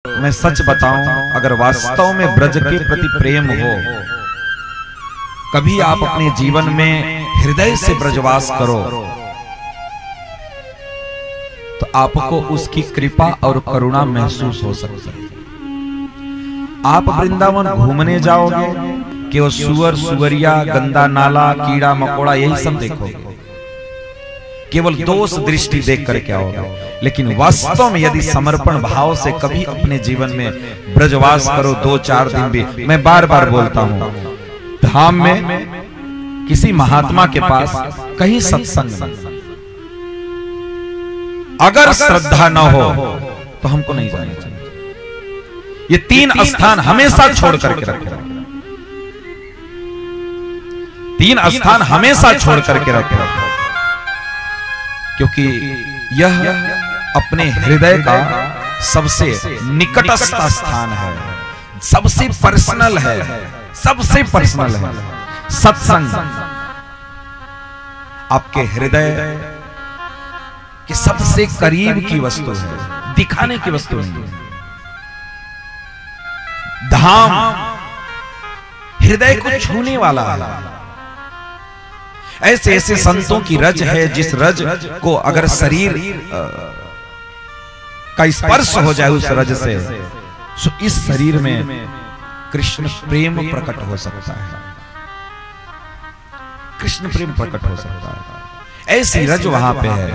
मैं सच बताऊं, अगर वास्तव में ब्रज के प्रति प्रेम हो, कभी आप अपने जीवन में हृदय से ब्रजवास करो तो आपको उसकी कृपा और करुणा महसूस हो सकती है। आप वृंदावन घूमने जाओगे, केवल सुअर सुअरिया, गंदा नाला, कीड़ा मकोड़ा, यही सब देखोगे, केवल दोष दृष्टि देख करके आओगे। लेकिन वास्तव में यदि समर्पण भाव से कभी अपने जीवन में ब्रजवास करो 2-4 दिन भी, मैं बार बार बोलता हूं, धाम में किसी महात्मा के पास कहीं सत्संग में अगर श्रद्धा न हो तो हमको नहीं जाना चाहिए। ये 3 स्थान हमेशा छोड़ करके रखो, 3 स्थान हमेशा छोड़ करके रखो, क्योंकि यह अपने हृदय का सबसे निकटस्थ स्थान है, सबसे पर्सनल है, सबसे पर्सनल है। सत्संग आपके हृदय के सबसे करीब की वस्तु है, दिखाने की वस्तु नहीं है। धाम हृदय को छूने वाला है। ऐसे ऐसे संतों की रज है, जिस रज को अगर शरीर का स्पर्श हो जाए उस रज से, तो इस शरीर में कृष्ण प्रेम प्रकट हो सकता है, कृष्ण प्रेम प्रकट हो सकता है। ऐसी रज वहां पे है।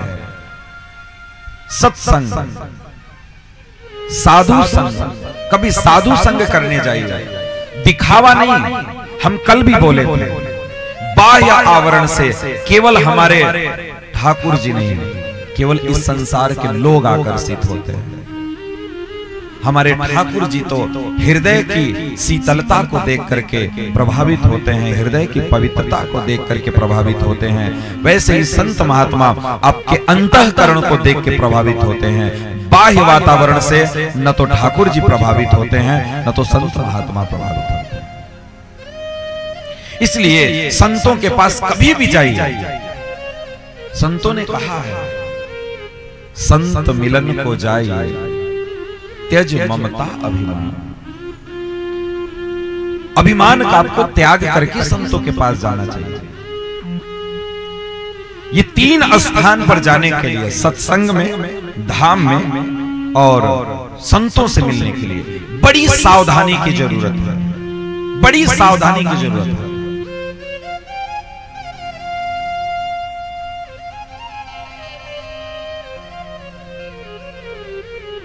सत्संग, साधु संग, कभी साधु संग करने जाइए, दिखावा नहीं। हम कल भी बोले थे, बाह्य आवरण से केवल हमारे ठाकुर जी नहीं, केवल इस संसार के लोग आकर्षित होते हैं। हमारे ठाकुर जी तो हृदय की शीतलता को देख करके प्रभावित होते हैं, हृदय की पवित्रता को देख करके प्रभावित होते हैं। वैसे ही संत महात्मा आपके अंतःकरण को देख के प्रभावित होते हैं। बाह्य वातावरण से न तो ठाकुर जी प्रभावित होते हैं, न तो संत महात्मा प्रभावित होते हैं। इसलिए संतों के पास कभी भी जाइए। संतों ने कहा है, संत मिलन को जाइए, त्यज ममता अभिमान। अभिमान का आपको त्याग करके संतों के पास जाना चाहिए। ये 3 स्थान पर जाने के लिए, सत्संग में, धाम में और संतों से मिलने के लिए बड़ी सावधानी की जरूरत है, बड़ी सावधानी की जरूरत है।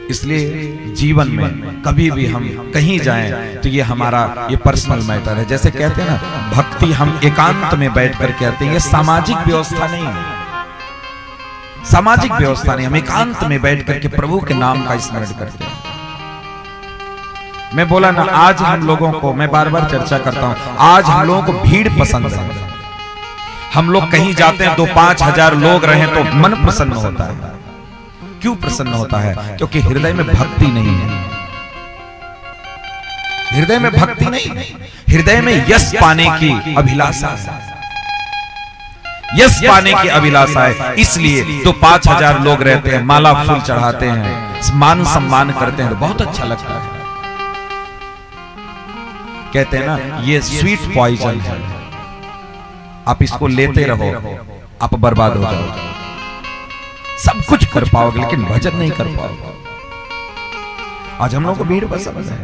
इसलिए जीवन में कभी भी हम कहीं जाएं तो ये हमारा ये पर्सनल मैटर है। जैसे कहते हैं ना, भक्ति हम एकांत में बैठ कर कहते हैं, ये सामाजिक व्यवस्था नहीं है, सामाजिक व्यवस्था नहीं। हम एकांत में बैठ करके प्रभु के नाम का स्मरण करते हैं। मैं बोला ना, आज हम लोगों को, मैं बार बार चर्चा करता हूं, आज हम लोगों को भीड़ पसंद है। हम लोग कहीं जाते हैं 2-5 हजार लोग रहे तो मन प्रसन्न होता है। क्यों प्रसन्न होता है? क्योंकि हृदय में भक्ति नहीं है, हृदय में भक्ति नहीं, हृदय में यश पाने की अभिलाषा है, यश पाने की अभिलाषा है। इसलिए 2-5 हजार लोग रहते हैं, माला फूल चढ़ाते हैं, मान सम्मान करते हैं, तो बहुत अच्छा लगता है। कहते हैं ना, ये स्वीट पॉइजन है, आप इसको लेते रहो, आप बर्बाद हो जाओगे। सब कुछ कर पाओगे लेकिन भजन नहीं कर पाओगे। आज हम लोगों को भीड़ पसंद है।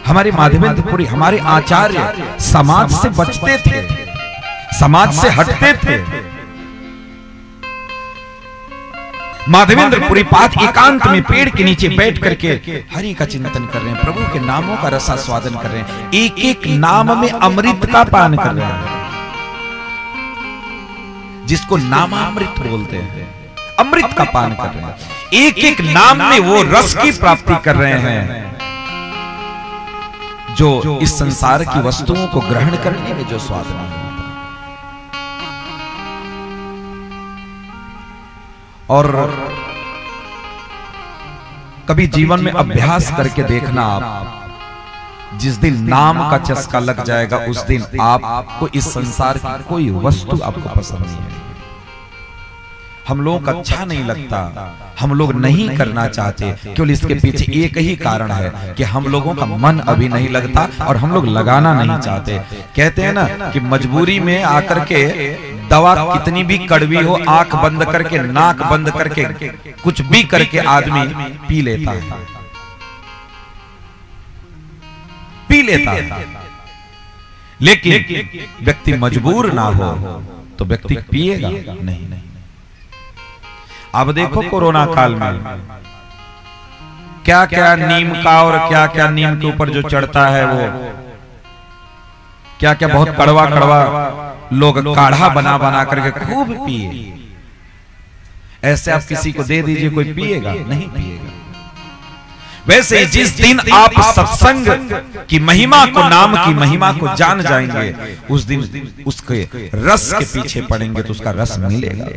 हमारे माधवेंद्रपुरी, हमारे आचार्य समाज से बचते थे, समाज से हटते थे। माधवेंद्रपुरी पाद एकांत में पेड़ के नीचे बैठ करके हरि का चिंतन कर रहे हैं, प्रभु के नामों का रसास्वादन कर रहे हैं, एक एक नाम में अमृत का पान कर रहे हैं, जिसको नामामृत बोलते हैं, अमृत का पान कर रहे हैं। एक एक नाम में वो रस की प्राप्ति कर रहे हैं जो इस संसार की वस्तुओं को ग्रहण करने में जो स्वाद नहीं होता। और कभी जीवन में अभ्यास करके देखना, आप जिस दिन नाम का चस्का लग जाएगा, उस दिन आपको इस संसार की कोई वस्तु आपको पसंद नहीं है। हम लोगों को अच्छा नहीं लगता, हम लोग नहीं करना चाहते, केवल इसके पीछे एक ही कारण है कि हम लोगों का मन अभी नहीं लगता और हम लोग लगाना नहीं चाहते। कहते हैं ना कि मजबूरी में आकर के दवा कितनी भी कड़वी हो, आंख बंद करके, नाक बंद करके, कुछ भी करके आदमी पी लेता है, पी लेता है। लेकिन व्यक्ति मजबूर ना हो तो व्यक्ति पिएगा नहीं। अब देखो कोरोना काल में क्या क्या नीम का और क्या क्या नीम के ऊपर जो चढ़ता है वो क्या क्या बहुत कड़वा कड़वा लोग काढ़ा बना बना करके खूब पिए। ऐसे आप किसी को दे दीजिए, कोई पिएगा नहीं पिएगा। वैसे जिस दिन आप सत्संग की महिमा को, नाम की महिमा को जान जाएंगे, उस दिन उसके रस के पीछे पड़ेंगे तो उसका रस मिलेगा।